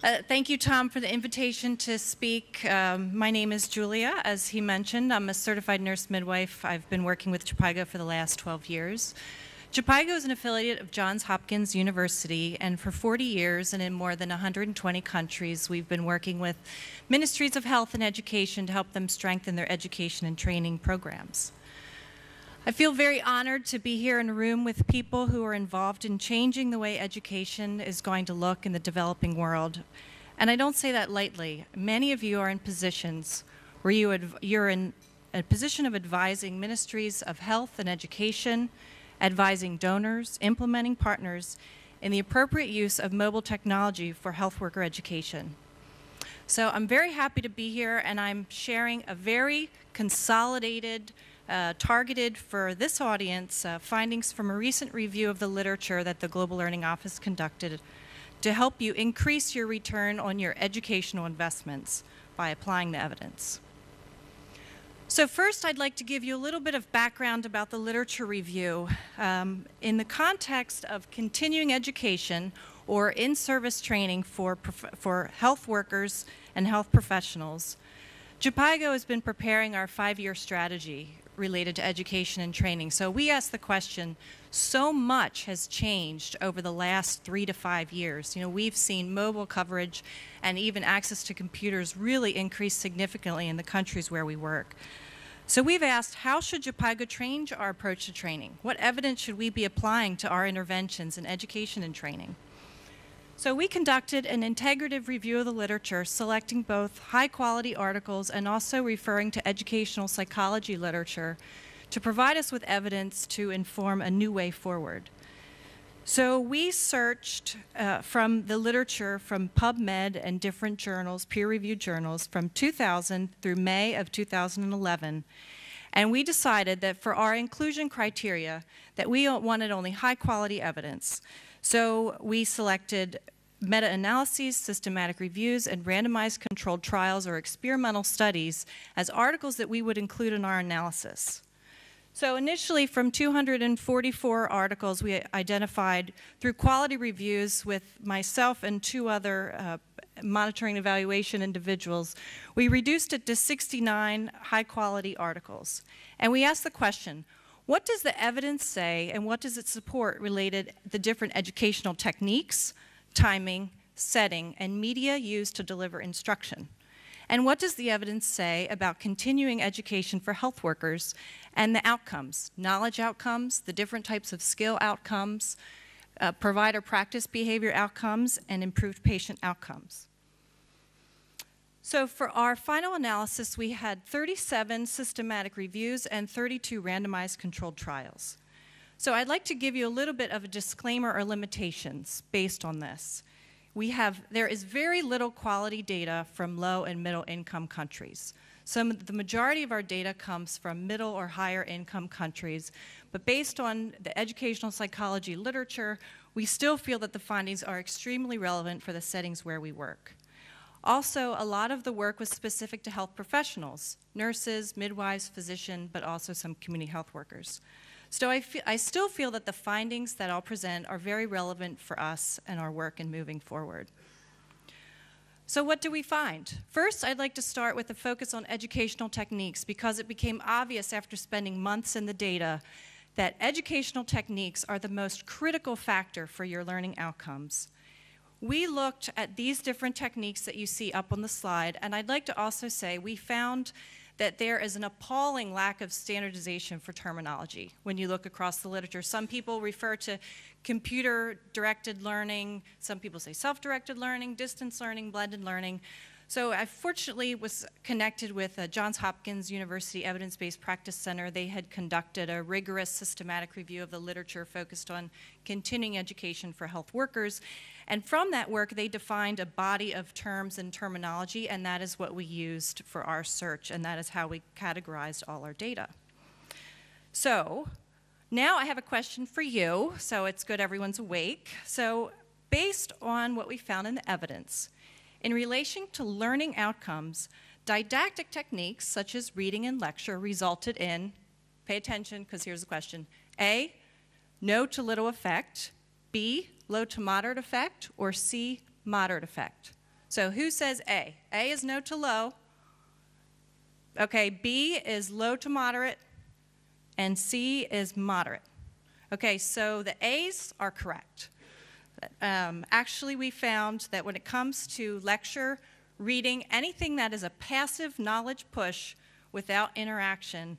Thank you, Tom, for the invitation to speak. My name is Julia, as he mentioned. I'm a certified nurse midwife. I've been working with Jhpiego for the last 12 years. Jhpiego is an affiliate of Johns Hopkins University, and for 40 years and in more than 120 countries, we've been working with ministries of health and education to help them strengthen their education and training programs. I feel very honored to be here in a room with people who are involved in changing the way education is going to look in the developing world. And I don't say that lightly. Many of you are in positions where you're in a position of advising ministries of health and education, advising donors, implementing partners in the appropriate use of mobile technology for health worker education. So I'm very happy to be here, and I'm sharing a very consolidated, targeted for this audience, findings from a recent review of the literature that the Global Learning Office conducted to help you increase your return on your educational investments by applying the evidence. So first, I'd like to give you a little bit of background about the literature review. In the context of continuing education or in-service training for health workers and health professionals, Jhpiego has been preparing our 5-year strategy related to education and training. So we asked the question, so much has changed over the last 3 to 5 years. You know, we've seen mobile coverage and even access to computers really increase significantly in the countries where we work. So we've asked, how should Jhpiego change our approach to training? What evidence should we be applying to our interventions in education and training? So we conducted an integrative review of the literature, selecting both high-quality articles and also referring to educational psychology literature to provide us with evidence to inform a new way forward. So we searched from the literature from PubMed and different journals, peer-reviewed journals, from 2000 through May of 2011, and we decided that for our inclusion criteria that we wanted only high-quality evidence. So we selected meta-analyses, systematic reviews, and randomized controlled trials or experimental studies as articles that we would include in our analysis. So initially, from 244 articles, we identified through quality reviews with myself and 2 other monitoring and evaluation individuals, we reduced it to 69 high-quality articles. And we asked the question, what does the evidence say and what does it support related to the different educational techniques, timing, setting, and media used to deliver instruction? And what does the evidence say about continuing education for health workers and the outcomes, knowledge outcomes, the different types of skill outcomes, provider practice behavior outcomes, and improved patient outcomes? So for our final analysis, we had 37 systematic reviews and 32 randomized controlled trials. So I'd like to give you a little bit of a disclaimer or limitations based on this. There is very little quality data from low and middle income countries. The majority of our data comes from middle or higher income countries, but based on the educational psychology literature, we still feel that the findings are extremely relevant for the settings where we work. Also, a lot of the work was specific to health professionals, nurses, midwives, physicians, but also some community health workers. So I still feel that the findings that I'll present are very relevant for us and our work in moving forward. So what do we find? First, I'd like to start with a focus on educational techniques because it became obvious after spending months in the data that educational techniques are the most critical factor for your learning outcomes. We looked at these different techniques that you see up on the slide, and I'd like to also say we found that there is an appalling lack of standardization for terminology when you look across the literature. Some people refer to computer-directed learning, some people say self-directed learning, distance learning, blended learning. So I fortunately was connected with Johns Hopkins University Evidence-Based Practice Center. They had conducted a rigorous systematic review of the literature focused on continuing education for health workers. And from that work, they defined a body of terms and terminology, and that is what we used for our search, and that is how we categorized all our data. So now I have a question for you, so it's good everyone's awake. So based on what we found in the evidence, in relation to learning outcomes, didactic techniques such as reading and lecture resulted in, pay attention because here's the question, A, no to little effect, B, low to moderate effect, or C, moderate effect. So who says A? A is no to low. Okay, B is low to moderate, and C is moderate. Okay, so the A's are correct. Actually, we found that when it comes to lecture, reading, anything that is a passive knowledge push without interaction,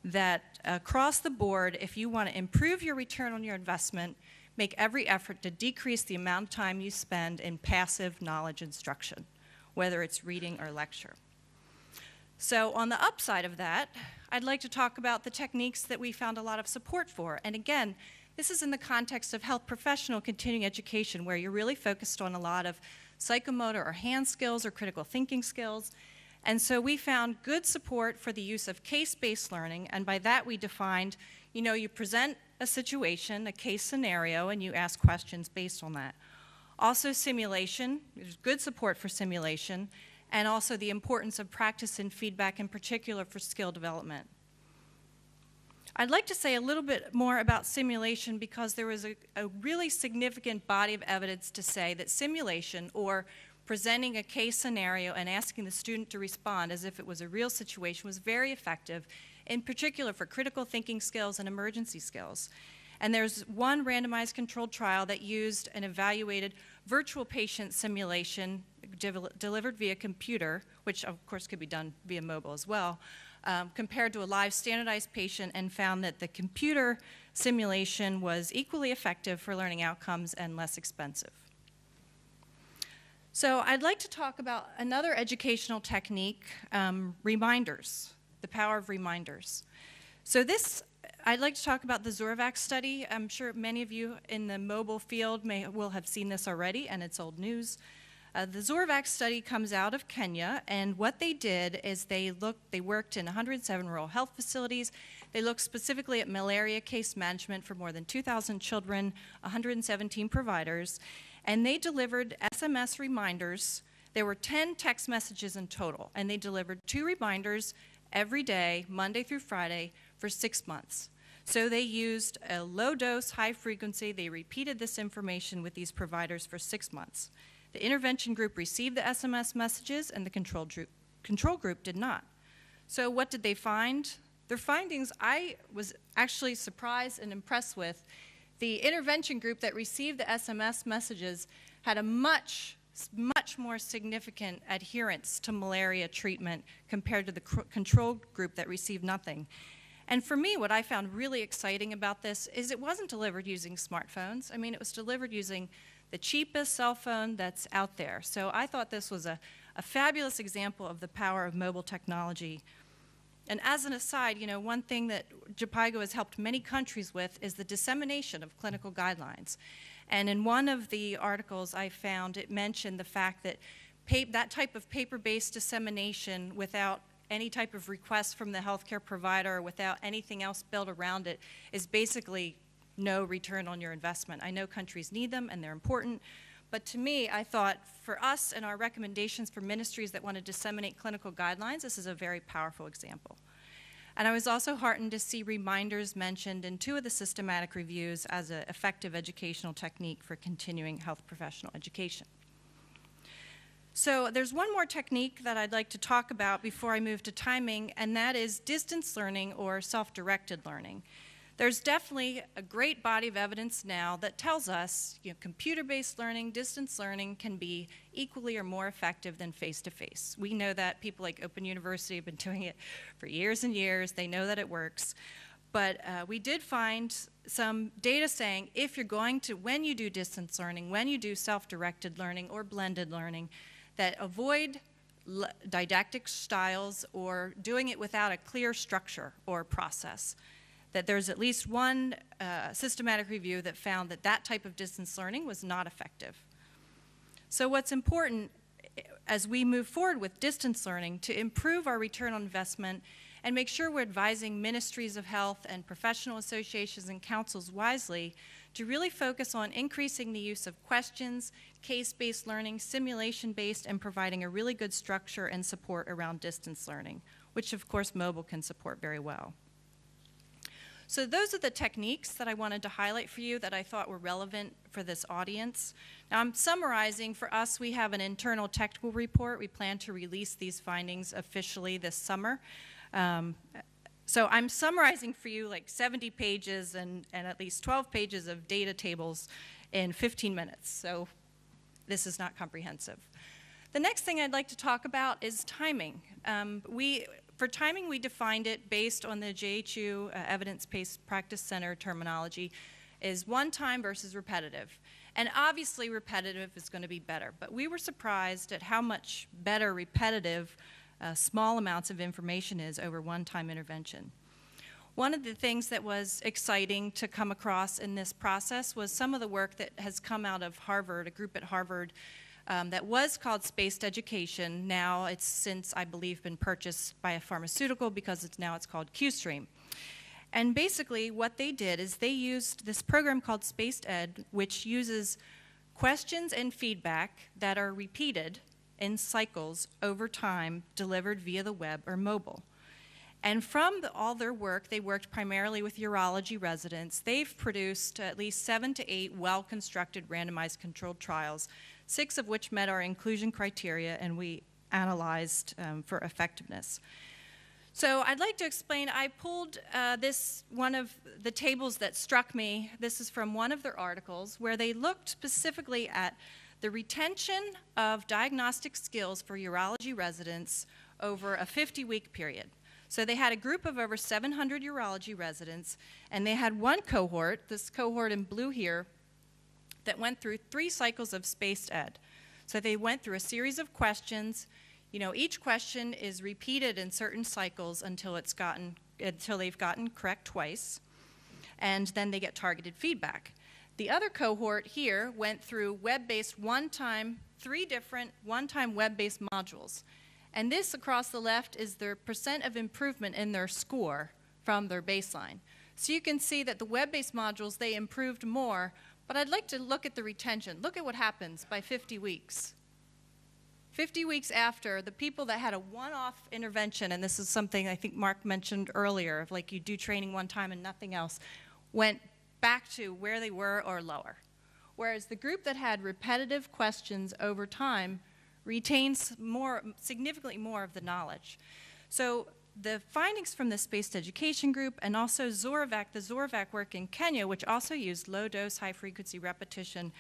that across the board, if you want to improve your return on your investment, make every effort to decrease the amount of time you spend in passive knowledge instruction, whether it's reading or lecture. So on the upside of that, I'd like to talk about the techniques that we found a lot of support for. And again, this is in the context of health professional continuing education, where you're really focused on a lot of psychomotor or hand skills or critical thinking skills. And so we found good support for the use of case-based learning, and by that we defined, you present a situation, a case scenario, and you ask questions based on that. Also simulation, there's good support for simulation, and also the importance of practice and feedback, in particular for skill development. I'd like to say a little bit more about simulation because there was a really significant body of evidence to say that simulation, or presenting a case scenario and asking the student to respond as if it was a real situation, was very effective, in particular for critical thinking skills and emergency skills. And there's one randomized controlled trial that used and evaluated virtual patient simulation delivered via computer, which of course could be done via mobile as well, compared to a live standardized patient, and found that the computer simulation was equally effective for learning outcomes and less expensive. So I'd like to talk about another educational technique, reminders, the power of reminders. So I'd like to talk about the Zorvac study. I'm sure many of you in the mobile field will have seen this already, and it's old news. The Zorvac study comes out of Kenya, and what they did is they worked in 107 rural health facilities. They looked specifically at malaria case management for more than 2,000 children, 117 providers, and they delivered SMS reminders. There were 10 text messages in total, and they delivered 2 reminders every day, Monday through Friday, for 6 months. So they used a low dose, high frequency. They repeated this information with these providers for 6 months. The intervention group received the SMS messages, and the control group did not. So what did they find? Their findings I was actually surprised and impressed with. The intervention group that received the SMS messages had a much more significant adherence to malaria treatment compared to the control group that received nothing. And for me, what I found really exciting about this is it wasn't delivered using smartphones. I mean, it was delivered using the cheapest cell phone that's out there. So I thought this was a fabulous example of the power of mobile technology. And as an aside, one thing that Jhpiego has helped many countries with is the dissemination of clinical guidelines. And in one of the articles I found, it mentioned the fact that that type of paper-based dissemination without any type of request from the healthcare provider, without anything else built around it, is basically no return on your investment. I know countries need them and they're important, but to me, I thought for us and our recommendations for ministries that want to disseminate clinical guidelines, this is a very powerful example. And I was also heartened to see reminders mentioned in 2 of the systematic reviews as an effective educational technique for continuing health professional education. So there's one more technique that I'd like to talk about before I move to timing, and that is distance learning or self-directed learning. There's definitely a great body of evidence now that tells us computer-based learning, distance learning can be equally or more effective than face-to-face. We know that. People like Open University have been doing it for years and years. They know that it works. But we did find some data saying when you do distance learning, when you do self-directed learning or blended learning, that avoid didactic styles or doing it without a clear structure or process. That there's at least one systematic review that found that type of distance learning was not effective. So what's important as we move forward with distance learning to improve our return on investment and make sure we're advising ministries of health and professional associations and councils wisely to really focus on increasing the use of questions, case-based learning, simulation-based, and providing a really good structure and support around distance learning, which of course mobile can support very well. So those are the techniques that I wanted to highlight for you that I thought were relevant for this audience. Now I'm summarizing. For us, we have an internal technical report. We plan to release these findings officially this summer. So I'm summarizing for you like 70 pages and at least 12 pages of data tables in 15 minutes. So this is not comprehensive. The next thing I'd like to talk about is timing. For timing, we defined it based on the JHU Evidence-Based Practice Center terminology is one time versus repetitive. And obviously repetitive is going to be better, but we were surprised at how much better repetitive small amounts of information is over one-time intervention. One of the things that was exciting to come across in this process was some of the work that has come out of Harvard, a group at Harvard that was called Spaced Education. Now it's since, I believe, been purchased by a pharmaceutical because it's called QStream. And basically what they did is they used this program called Spaced Ed, which uses questions and feedback that are repeated in cycles over time delivered via the web or mobile. And from all their work, they worked primarily with urology residents. They've produced at least 7 to 8 well-constructed randomized controlled trials, 6 of which met our inclusion criteria, and we analyzed for effectiveness. So I'd like to explain, I pulled one of the tables that struck me. This is from one of their articles where they looked specifically at the retention of diagnostic skills for urology residents over a 50-week period. So they had a group of over 700 urology residents, and they had one cohort, this cohort in blue here, that went through 3 cycles of Spaced Ed. So they went through a series of questions. You know, each question is repeated in certain cycles until they've gotten correct twice, and then they get targeted feedback. The other cohort here went through web-based 3 different one-time web-based modules. And this across the left is their percent of improvement in their score from their baseline. So you can see that the web-based modules, they improved more, but I'd like to look at the retention. Look at what happens by 50 weeks. 50 weeks after, the people that had a one-off intervention, and this is something I think Mark mentioned earlier, of like you do training one time and nothing else, went back to where they were or lower. Whereas the group that had repetitive questions over time retains significantly more of the knowledge. So the findings from the Spaced Education group and also the Zorovac work in Kenya, which also used low-dose, high-frequency repetition,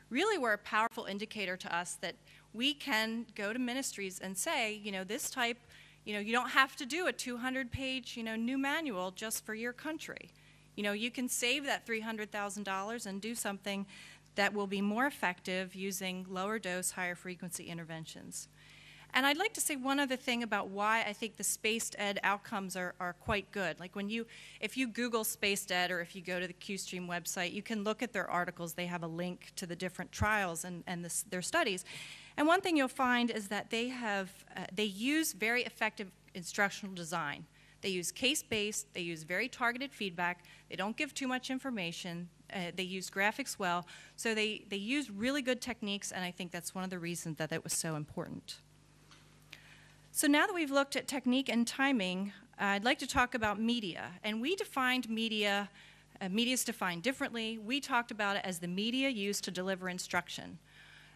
really were a powerful indicator to us that we can go to ministries and say, you know, this type, you know, you don't have to do a 200-page, you know, new manual just for your country. You know, you can save that $300,000 and do something that will be more effective using lower dose, higher frequency interventions. And I'd like to say one other thing about why I think the Spaced Ed outcomes are quite good. Like if you Google Spaced Ed or if you go to the QStream website, you can look at their articles. They have a link to the different trials and their studies. And one thing you'll find is that they use very effective instructional design. They use case-based, they use very targeted feedback, they don't give too much information, they use graphics well, so they use really good techniques, and I think that's one of the reasons that it was so important. So now that we've looked at technique and timing, I'd like to talk about media. And we defined media, media is defined differently. We talked about it as the media used to deliver instruction.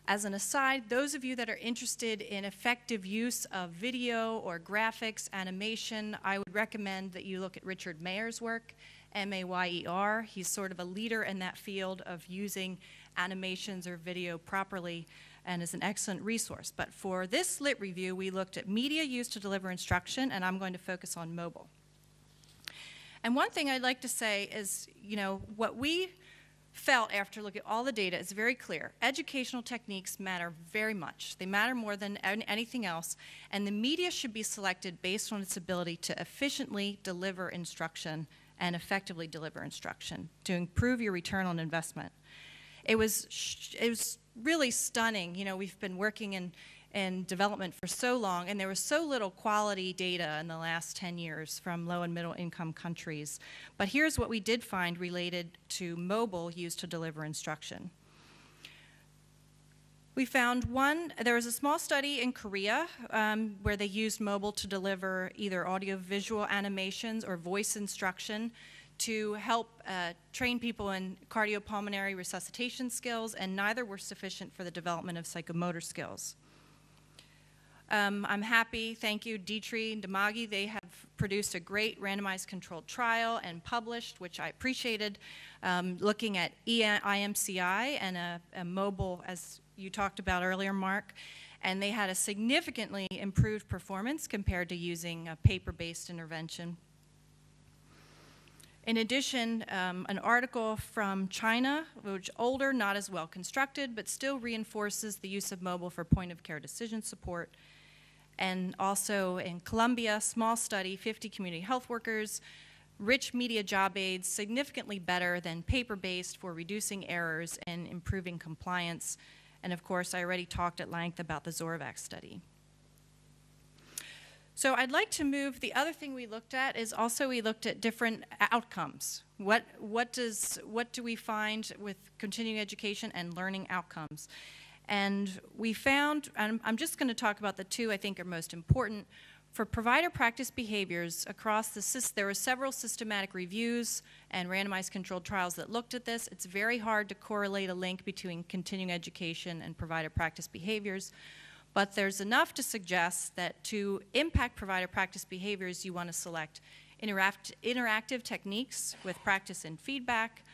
As an aside, those of you that are interested in effective use of video or graphics, animation, I would recommend that you look at Richard Mayer's work, M-A-Y-E-R. He's sort of a leader in that field of using animations or video properly and is an excellent resource. But for this lit review, we looked at media used to deliver instruction, and I'm going to focus on mobile. And one thing I'd like to say is, you know, what we felt after looking at all the data is very clear. Educational techniques matter very much. They matter more than anything else, and the media should be selected based on its ability to efficiently deliver instruction and effectively deliver instruction to improve your return on investment. It was really stunning. You know, we've been working in development for so long, and there was so little quality data in the last 10 years from low and middle income countries. But here's what we did find related to mobile used to deliver instruction. We found there was a small study in Korea where they used mobile to deliver either audio-visual animations or voice instruction to help train people in cardiopulmonary resuscitation skills, and neither were sufficient for the development of psychomotor skills. I'm happy, thank you, Dietrich and Damagi. They have produced a great randomized controlled trial and published, which I appreciated, looking at IMCI and a mobile, as you talked about earlier, Mark. And they had a significantly improved performance compared to using a paper-based intervention. In addition, an article from China, which is older, not as well constructed, but still reinforces the use of mobile for point-of-care decision support. And also in Colombia, small study, 50 community health workers, rich media job aids, significantly better than paper-based for reducing errors and improving compliance. And of course, I already talked at length about the Zoravac study. So I'd like to move, the other thing we looked at is also we looked at different outcomes. What do we find with continuing education and learning outcomes? And we found, and I'm just going to talk about the two I think are most important. For provider practice behaviors across there were several systematic reviews and randomized controlled trials that looked at this. It's very hard to correlate a link between continuing education and provider practice behaviors, but there's enough to suggest that to impact provider practice behaviors, you want to select interactive techniques with practice and feedback,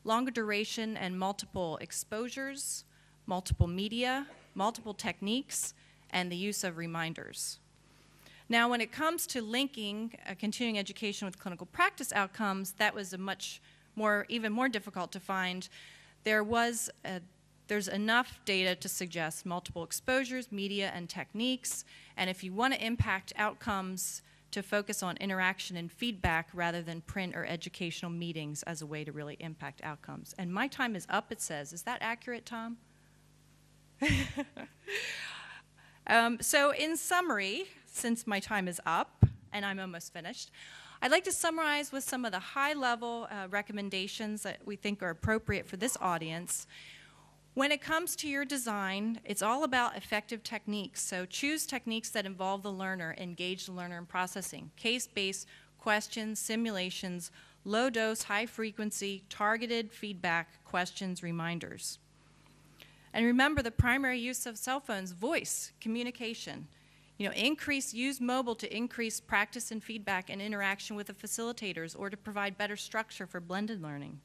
longer duration and multiple exposures, multiple media, multiple techniques, and the use of reminders. Now, when it comes to linking continuing education with clinical practice outcomes, that was even more difficult to find. There's enough data to suggest multiple exposures, media, and techniques, and if you want to impact outcomes, to focus on interaction and feedback rather than print or educational meetings as a way to really impact outcomes. And my time is up, it says. Is that accurate, Tom? So in summary, since my time is up and I'm almost finished, I'd like to summarize with some of the high-level recommendations that we think are appropriate for this audience. When it comes to your design, it's all about effective techniques. So choose techniques that involve the learner, engage the learner in processing, case-based questions, simulations, low-dose, high-frequency, targeted feedback, questions, reminders. And remember the primary use of cell phones, voice, communication. Use mobile to increase practice and feedback and interaction with the facilitators or to provide better structure for blended learning.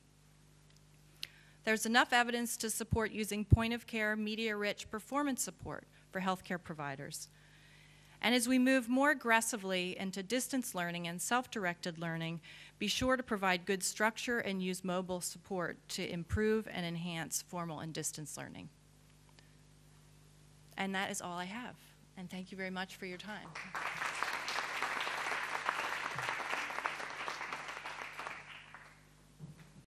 There's enough evidence to support using point-of-care, media-rich performance support for healthcare providers. And as we move more aggressively into distance learning and self-directed learning, be sure to provide good structure and use mobile support to improve and enhance formal and distance learning. And that is all I have. And thank you very much for your time.